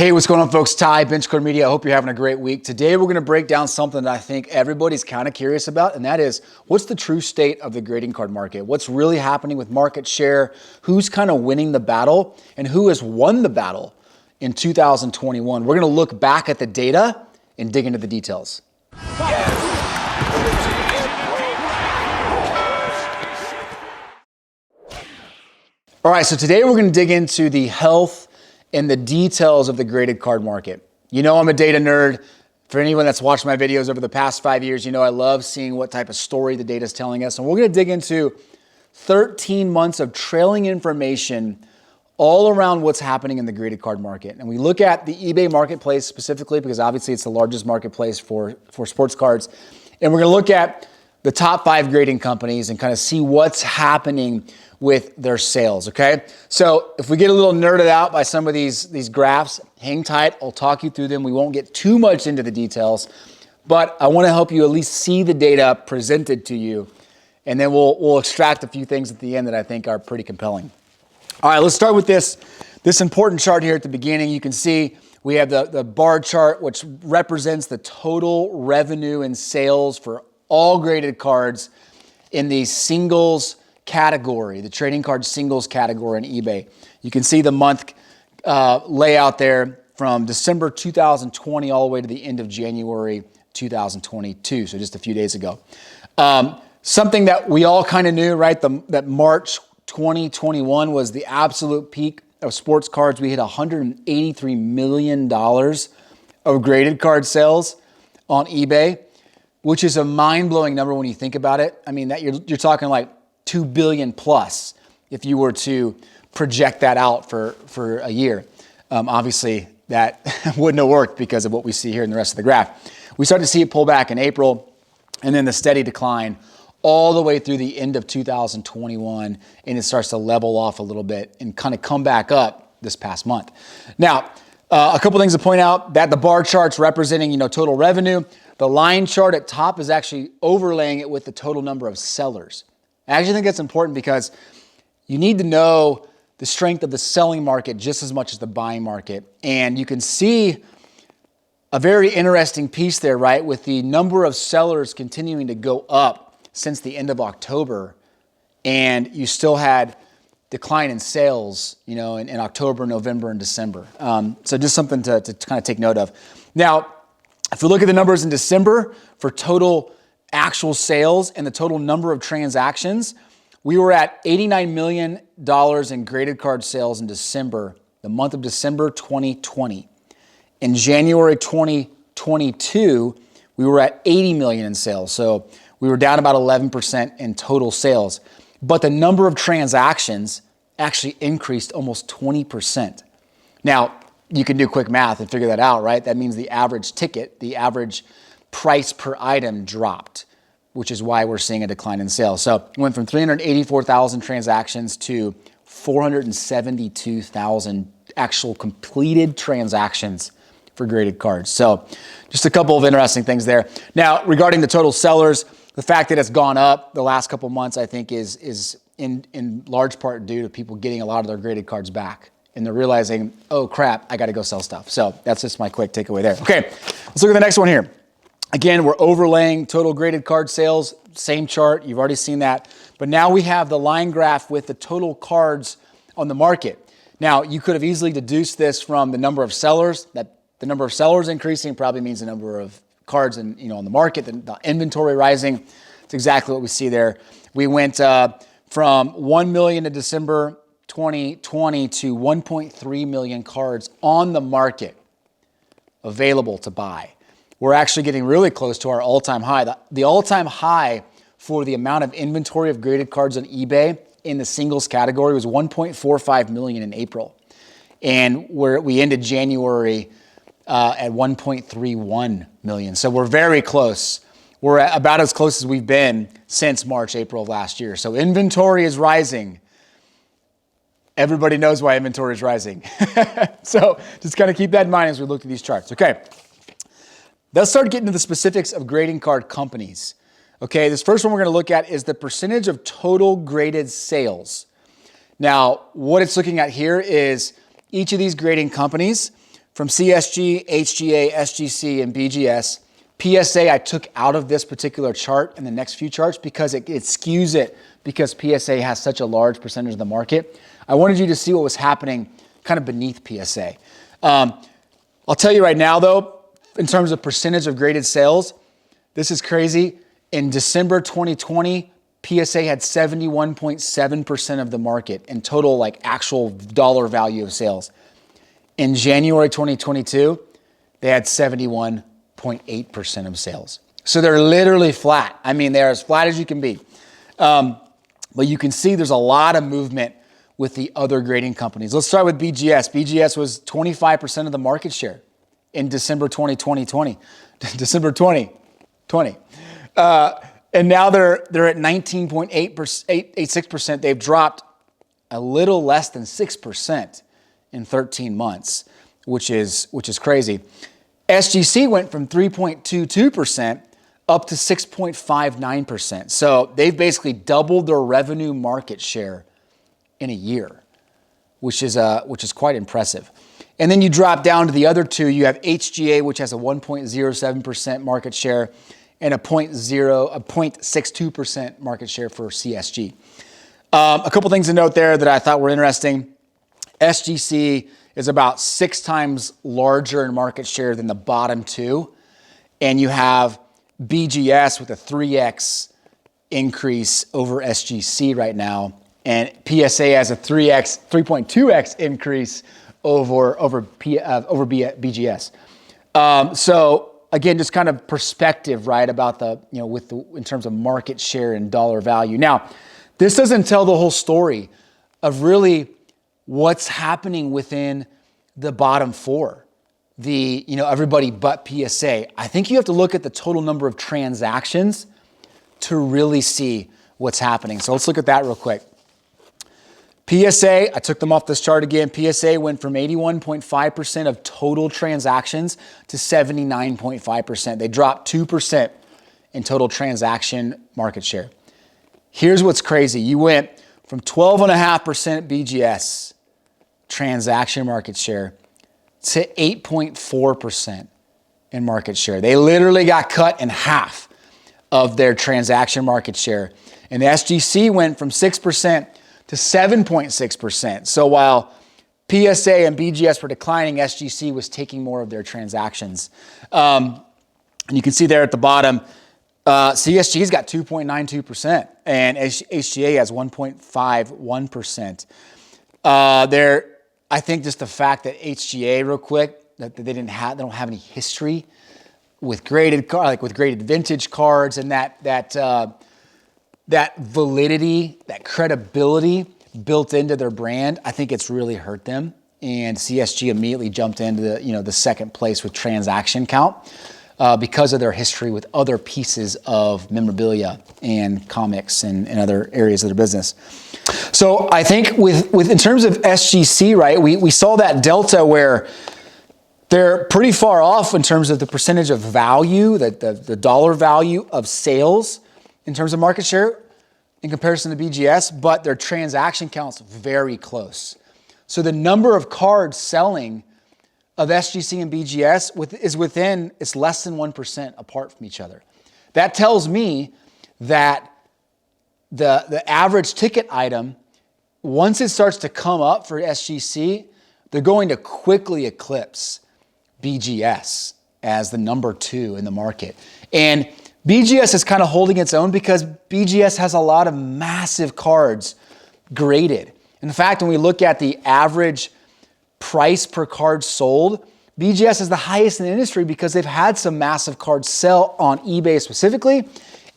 Hey, what's going on, folks? Ty, Benchcode Media. I hope you're having a great week. Today, we're going to break down something that I think everybody's kind of curious about, and that is, what's the true state of the grading card market? What's really happening with market share? Who's kind of winning the battle? And who has won the battle in 2021? We're going to look back at the data and dig into the details. All right, so today we're going to dig into the health and the details of the graded card market. You know I'm a data nerd. For anyone that's watched my videos over the past 5 years, you know I love seeing what type of story the data is telling us. And we're going to dig into 13 months of trailing information all around what's happening in the graded card market. And we look at the eBay marketplace specifically because obviously it's the largest marketplace for sports cards. And we're going to look at the top 5 grading companies and kind of see what's happening with their sales, okay? So if we get a little nerded out by some of these graphs, hang tight, I'll talk you through them. We won't get too much into the details, but I wanna help you at least see the data presented to you, and then we'll extract a few things at the end that I think are pretty compelling. All right, let's start with this important chart here at the beginning. You can see we have the bar chart, which represents the total revenue and sales for all graded cards in the singles category, the trading card singles category on eBay. You can see the month layout there from December 2020 all the way to the end of January 2022, so just a few days ago. Something that we all kind of knew, right? That March 2021 was the absolute peak of sports cards. We hit $183 million of graded card sales on eBay, which is a mind-blowing number when you think about it. I mean, that you're talking like 2 billion plus if you were to project that out for a year. Obviously, that wouldn't have worked because of what we see here in the rest of the graph. We started to see it pull back in April, and then the steady decline all the way through the end of 2021, and it starts to level off a little bit and kind of come back up this past month. Now, a couple things to point out, that the bar chart's representing, total revenue. The line chart at top is actually overlaying it with the total number of sellers. I actually think that's important because you need to know the strength of the selling market just as much as the buying market. And you can see a very interesting piece there, right? With the number of sellers continuing to go up since the end of October, and you still had decline in sales, in October, November, and December. So just something to kind of take note of. Now, if we look at the numbers in December for total actual sales and the total number of transactions, we were at $89 million in graded card sales in December, the month of December 2020. In January 2022, we were at $80 million in sales. So we were down about 11% in total sales. But the number of transactions actually increased almost 20%. Now, you can do quick math and figure that out, right? That means the average ticket, the average price per item dropped, which is why we're seeing a decline in sales. So it went from 384,000 transactions to 472,000 actual completed transactions for graded cards. So just a couple of interesting things there. Now, regarding the total sellers, the fact that it's gone up the last couple months, I think is in large part due to people getting a lot of their graded cards back. And they're realizing, oh crap, I got to go sell stuff. So that's just my quick takeaway there. Okay, let's look at the next one here. Again, we're overlaying total graded card sales, same chart, you've already seen that. But now we have the line graph with the total cards on the market. Now, you could have easily deduced this from the number of sellers, that the number of sellers increasing probably means the number of cards on the market, the inventory rising. It's exactly what we see there. We went from 1 million in December 2020 to 1.3 million cards on the market available to buy. We're actually getting really close to our all-time high. The all-time high for the amount of inventory of graded cards on eBay in the singles category was 1.45 million in April. And we ended January at 1.31 million. So we're very close. We're about as close as we've been since March, April of last year. So inventory is rising. Everybody knows why inventory is rising. So just kind of keep that in mind as we look at these charts. Okay. Let's start getting to the specifics of grading card companies. Okay, this first one we're going to look at is the percentage of total graded sales. Now, what it's looking at here is each of these grading companies from CSG, HGA, SGC, and BGS. PSA I took out of this particular chart and the next few charts because it skews it because PSA has such a large percentage of the market. I wanted you to see what was happening kind of beneath PSA. I'll tell you right now though, in terms of percentage of graded sales, this is crazy. In December 2020, PSA had 71.7% of the market in total, like actual dollar value of sales. In January 2022, they had 71.8% of sales. So they're literally flat. I mean, they're as flat as you can be. But you can see there's a lot of movement with the other grading companies. Let's start with BGS. BGS was 25% of the market share in December 2020. December 2020. And now they're at 19.86%. They've dropped a little less than 6% in 13 months, which is crazy. SGC went from 3.22% up to 6.59%. So they've basically doubled their revenue market share in a year, which is quite impressive. And then you drop down to the other two. You have HGA, which has a 1.07% market share, and a 0.62% market share for CSG. A couple things to note there that I thought were interesting. SGC is about 6 times larger in market share than the bottom two. And you have BGS with a 3x increase over SGC right now. And PSA has a 3.2x increase over BGS. So again, just kind of perspective, right, about in terms of market share and dollar value. Now, this doesn't tell the whole story of really what's happening within the bottom four, everybody but PSA. I think you have to look at the total number of transactions to really see what's happening. So let's look at that real quick. PSA, I took them off this chart again. PSA went from 81.5% of total transactions to 79.5%. They dropped 2% in total transaction market share. Here's what's crazy. You went from 12.5% BGS transaction market share to 8.4% in market share. They literally got cut in half of their transaction market share. And the SGC went from 6% to 7.6%. So while PSA and BGS were declining, SGC was taking more of their transactions. And you can see there at the bottom, CSG's got 2.92% and HGA has 1.51%. I think just the fact that HGA, real quick, that they don't have any history with graded vintage cards, and that validity, that credibility built into their brand, I think it's really hurt them. And CSG immediately jumped into the second place with transaction count because of their history with other pieces of memorabilia and comics and other areas of their business. So I think with in terms of SGC, right, we saw that delta where they're pretty far off in terms of the percentage of value, the dollar value of sales in terms of market share in comparison to BGS, but their transaction count's very close. So the number of cards selling of SGC and BGS it's less than 1% apart from each other. That tells me that the average ticket item, once it starts to come up for SGC, they're going to quickly eclipse BGS as the number 2 in the market. And BGS is kind of holding its own because BGS has a lot of massive cards graded. In fact, when we look at the average price per card sold, BGS is the highest in the industry because they've had some massive cards sell on eBay specifically,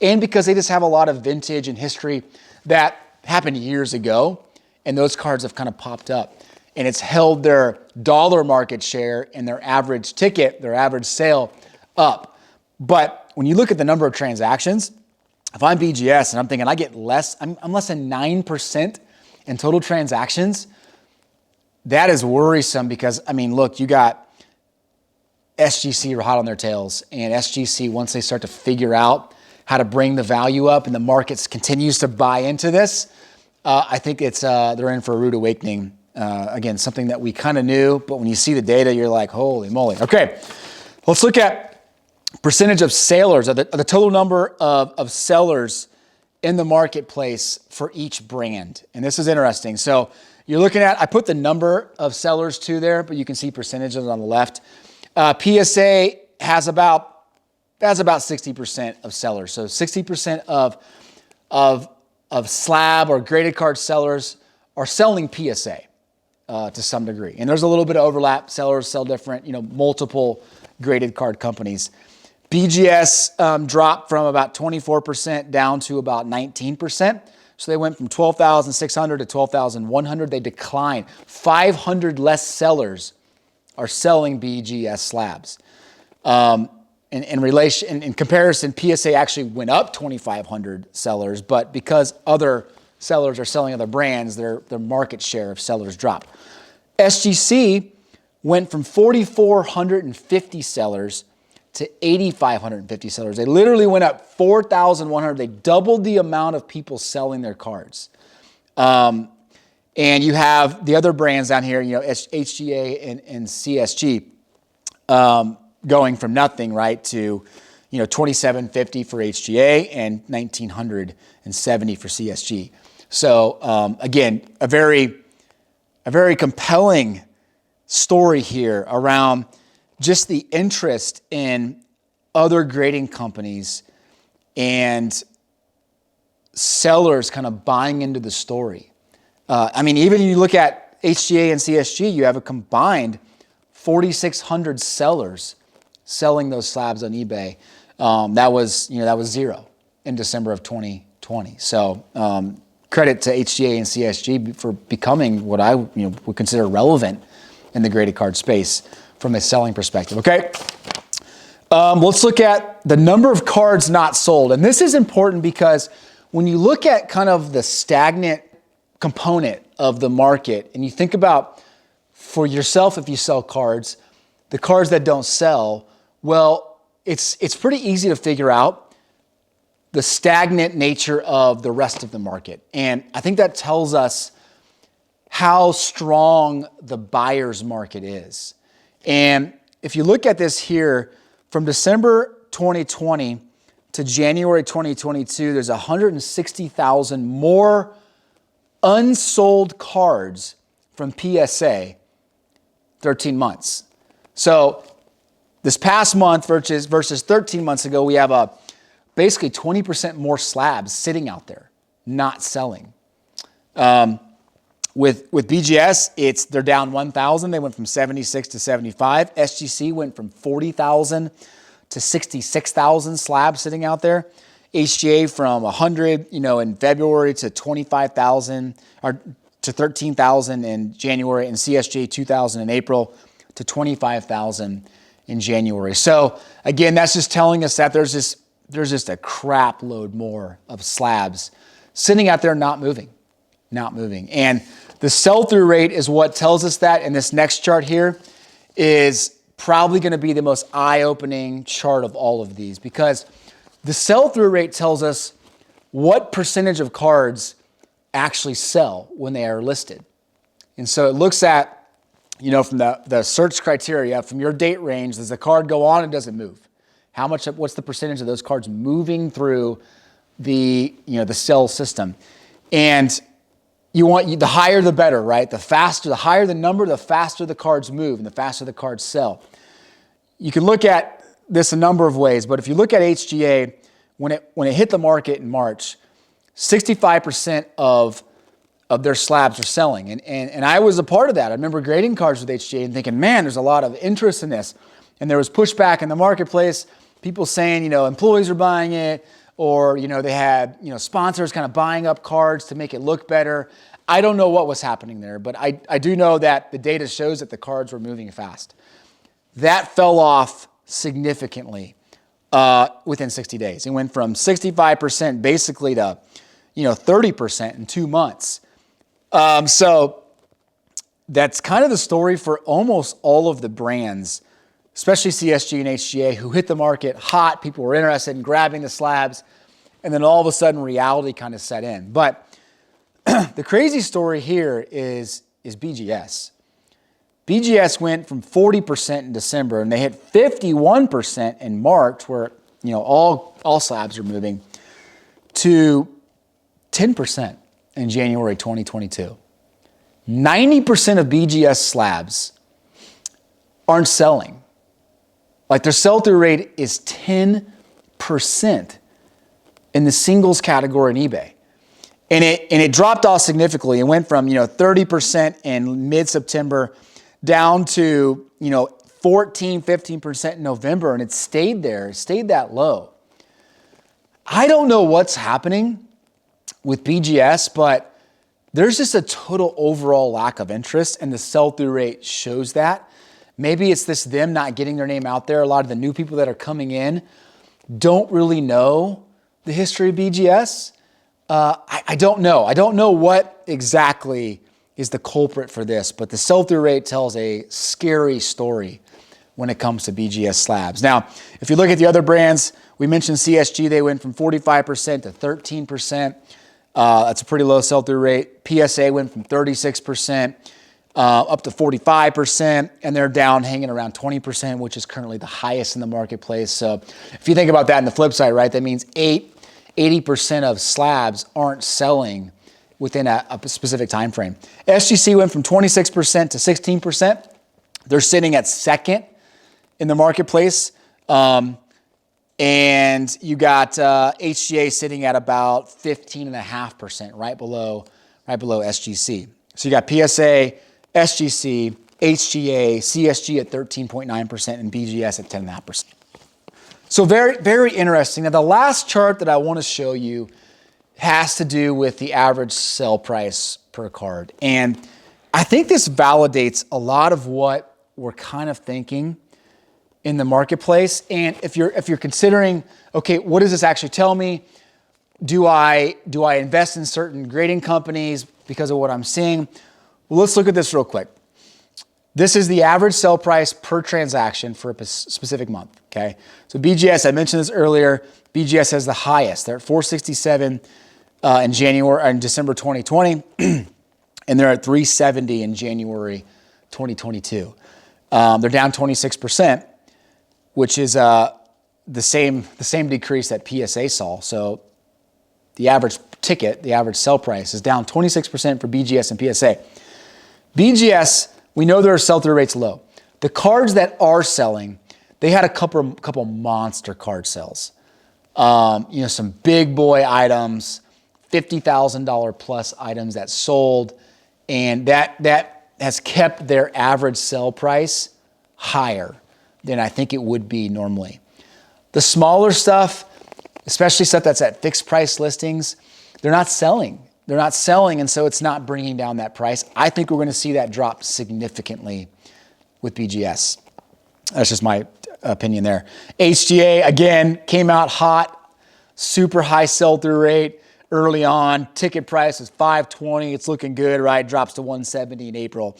and because they just have a lot of vintage and history that happened years ago, and those cards have kind of popped up. And it's held their dollar market share and their average ticket, their average sale up. But when you look at the number of transactions, if I'm BGS and I'm thinking I get I'm less than 9% in total transactions, that is worrisome because, look, you got SGC hot on their tails, and SGC, once they start to figure out how to bring the value up and the market continues to buy into this, I think they're in for a rude awakening Again, something that we kind of knew, but when you see the data, you're like, holy moly. Okay, let's look at percentage of sailors, the total number of sellers in the marketplace for each brand. And this is interesting. So you're looking at, I put the number of sellers too there, but you can see percentages on the left. PSA has about 60% of sellers. So 60% of slab or graded card sellers are selling PSA to some degree. And there's a little bit of overlap. Sellers sell different, multiple graded card companies. BGS dropped from about 24% down to about 19%. So they went from 12,600 to 12,100. They declined. 500 less sellers are selling BGS slabs. In comparison, PSA actually went up 2,500 sellers, but because other sellers are selling other brands, their market share of sellers dropped. SGC went from 4,450 sellers to 8,550 sellers. They literally went up 4,100. They doubled the amount of people selling their cards. And you have the other brands down here, HGA and CSG, going from nothing, right, to 2,750 for HGA and 1,970 for CSG. So again, a very compelling story here around just the interest in other grading companies and sellers kind of buying into the story. Even you look at HGA and CSG, you have a combined 4,600 sellers selling those slabs on eBay. That was zero in December of 2020. So credit to HGA and CSG for becoming what I would consider relevant in the graded card space from a selling perspective. Okay, let's look at the number of cards not sold. And this is important because when you look at kind of the stagnant component of the market and you think about for yourself, if you sell cards, the cards that don't sell, well, it's pretty easy to figure out the stagnant nature of the rest of the market. And I think that tells us how strong the buyer's market is. And if you look at this here, from December 2020 to January 2022, there's 160,000 more unsold cards from PSA 13 months. So this past month versus 13 months ago, we have basically 20% more slabs sitting out there, not selling. With BGS, they're down 1,000. They went from 76 to 75. SGC went from 40,000 to 66,000 slabs sitting out there. HGA from 100, in February to 25,000 or to 13,000 in January, and CSG 2,000 in April to 25,000 in January. So again, that's just telling us that there's just a crap load more of slabs sitting out there not moving. And the sell-through rate is what tells us that. And this next chart here is probably going to be the most eye-opening chart of all of these, because the sell-through rate tells us what percentage of cards actually sell when they are listed. And so it looks at, from the search criteria, from your date range, does the card go on and does it move? What's the percentage of those cards moving through the sell system? And the higher the better, right? The higher the number, the faster the cards move and the faster the cards sell. You can look at this a number of ways, but if you look at HGA, when it hit the market in March, 65% of their slabs are selling. And I was a part of that. I remember grading cards with HGA and thinking, man, there's a lot of interest in this. And there was pushback in the marketplace, people saying, employees are buying it, or, they had, sponsors kind of buying up cards to make it look better. I don't know what was happening there, but I do know that the data shows that the cards were moving fast. That fell off significantly within 60 days. It went from 65% basically to, 30% in 2 months. So that's kind of the story for almost all of the brands, especially CSG and HGA, who hit the market hot. People were interested in grabbing the slabs, and then all of a sudden reality kind of set in. But the crazy story here is is BGS. BGS went from 40% in December, and they hit 51% in March, where all slabs are moving, to 10% in January 2022. 90% of BGS slabs aren't selling. Like, their sell-through rate is 10% in the singles category in eBay. And it dropped off significantly. It went from 30% in mid-September down to 14, 15% in November, and it stayed there. It stayed that low. I don't know what's happening with BGS, but there's just a total overall lack of interest, and the sell-through rate shows that. Maybe it's them not getting their name out there. A lot of the new people that are coming in don't really know the history of BGS. I don't know. I don't know what exactly is the culprit for this, but the sell-through rate tells a scary story when it comes to BGS slabs. Now, if you look at the other brands, we mentioned CSG, they went from 45% to 13%. That's a pretty low sell-through rate. PSA went from 36% up to 45%, and they're down hanging around 20%, which is currently the highest in the marketplace. So if you think about that on the flip side, right, that means 80% of slabs aren't selling within a specific time frame. SGC went from 26% to 16%. They're sitting at second in the marketplace. And you got HGA sitting at about 15.5%, right below SGC. So you got PSA, SGC, HGA, CSG at 13.9%, and BGS at 10.5%. So very, very interesting. Now, the last chart that I want to show you has to do with the average sell price per card. And I think this validates a lot of what we're kind of thinking in the marketplace. And if you're considering, okay, what does this actually tell me? Do I invest in certain grading companies because of what I'm seeing? Well, let's look at this real quick. This is the average sell price per transaction for a specific month, okay? So BGS, I mentioned this earlier, BGS has the highest. They're at 467 in December 2020, and they're at 370 in January 2022. They're down 26%, which is the same decrease that PSA saw. So the average ticket, the average sell price is down 26% for BGS and PSA. BGS, we know their sell-through rate's low. The cards that are selling, they had a couple monster card sales. Some big boy items, $50,000 plus items that sold, and that has kept their average sell price higher than I think it would be normally. The smaller stuff, especially stuff that's at fixed price listings, they're not selling. They're not selling, and so it's not bringing down that price. I think we're going to see that drop significantly with BGS. That's just my opinion there. HGA, again, came out hot, super high sell-through rate early on. Ticket price is $520. It's looking good, right? Drops to $170 in April,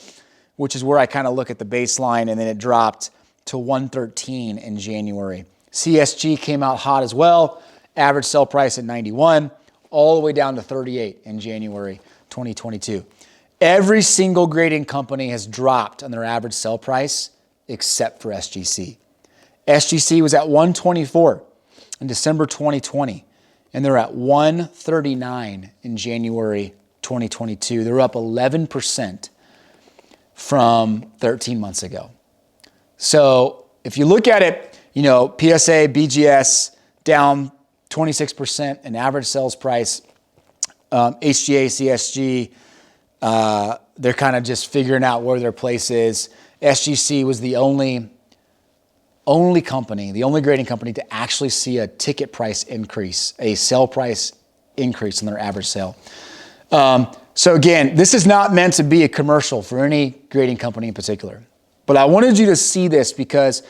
which is where I kind of look at the baseline, and then it dropped to $113 in January. CSG came out hot as well. Average sell price at $91, all the way down to $38 in January 2022. Every single grading company has dropped on their average sell price except for SGC. SGC was at $124 in December 2020, and they're at $139 in January 2022. They're up 11% from 13 months ago. So if you look at it, PSA, BGS down 26% in average sales price. HGA, CSG, they're kind of just figuring out where their place is. SGC was the only company, the only grading company to actually see a ticket price increase, a sell price increase in their average sale. So again, this is not meant to be a commercial for any grading company in particular. But I wanted you to see this because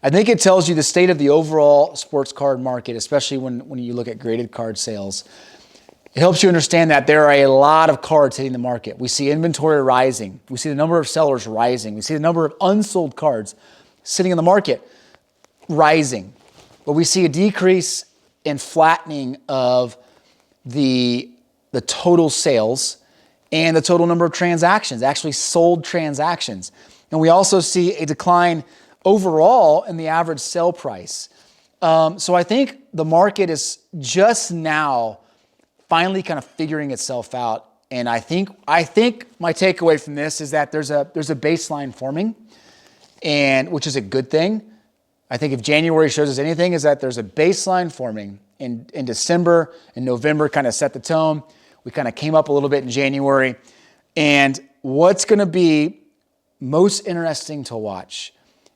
I think it tells you the state of the overall sports card market, especially when you look at graded card sales. It helps you understand that there are a lot of cards hitting the market. We see inventory rising. We see the number of sellers rising. We see the number of unsold cards sitting in the market rising. But we see a decrease and flattening of the total sales and the total number of transactions, actually sold transactions. And we also see a decline overall in the average sale price. So I think the market is just now finally kind of figuring itself out. And I think my takeaway from this is that there's a baseline forming, and which is a good thing. I think if January shows us anything, is that there's a baseline forming in December and November kind of set the tone. We kind of came up a little bit in January. And what's going to be most interesting to watch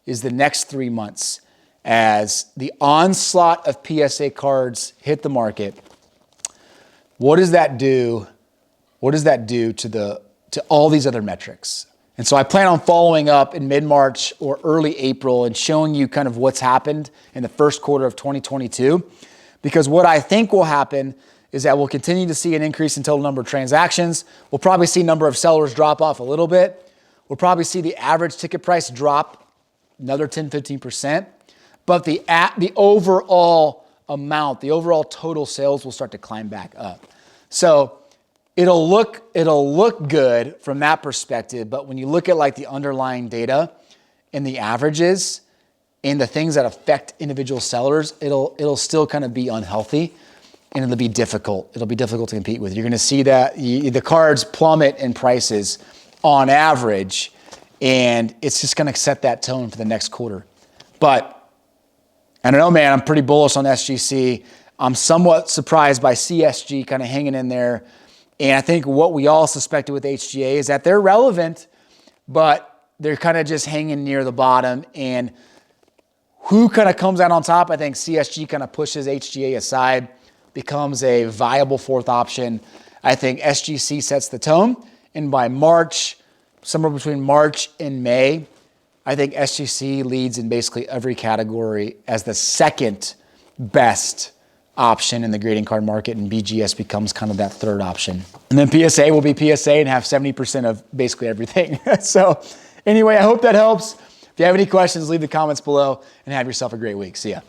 is the next 3 months as the onslaught of PSA cards hit the market. What does that do? What does that do to all these other metrics? And so I plan on following up in mid-March or early April and showing you kind of what's happened in the first quarter of 2022. Because what I think will happen is that we'll continue to see an increase in total number of transactions. We'll probably see number of sellers drop off a little bit. We'll probably see the average ticket price drop another 10, 15%. But the overall amount, the overall total sales will start to climb back up. So it'll look good from that perspective, but when you look at like the underlying data and the averages and the things that affect individual sellers, it'll still kind of be unhealthy, and it'll be difficult. It'll be difficult to compete with. You're going to see that the cards plummet in prices on average, and it's just going to set that tone for the next quarter. But I don't know, man, I'm pretty bullish on SGC. I'm somewhat surprised by CSG kind of hanging in there. And I think what we all suspected with HGA is that they're relevant, but they're kind of just hanging near the bottom. And who kind of comes out on top? I think CSG kind of pushes HGA aside, becomes a viable fourth option. I think SGC sets the tone. And by March, somewhere between March and May, I think SGC leads in basically every category as the second best option in the grading card market, and BGS becomes kind of that third option. And then PSA will be PSA and have 70% of basically everything. So anyway, I hope that helps. If you have any questions, leave the comments below and have yourself a great week. See ya.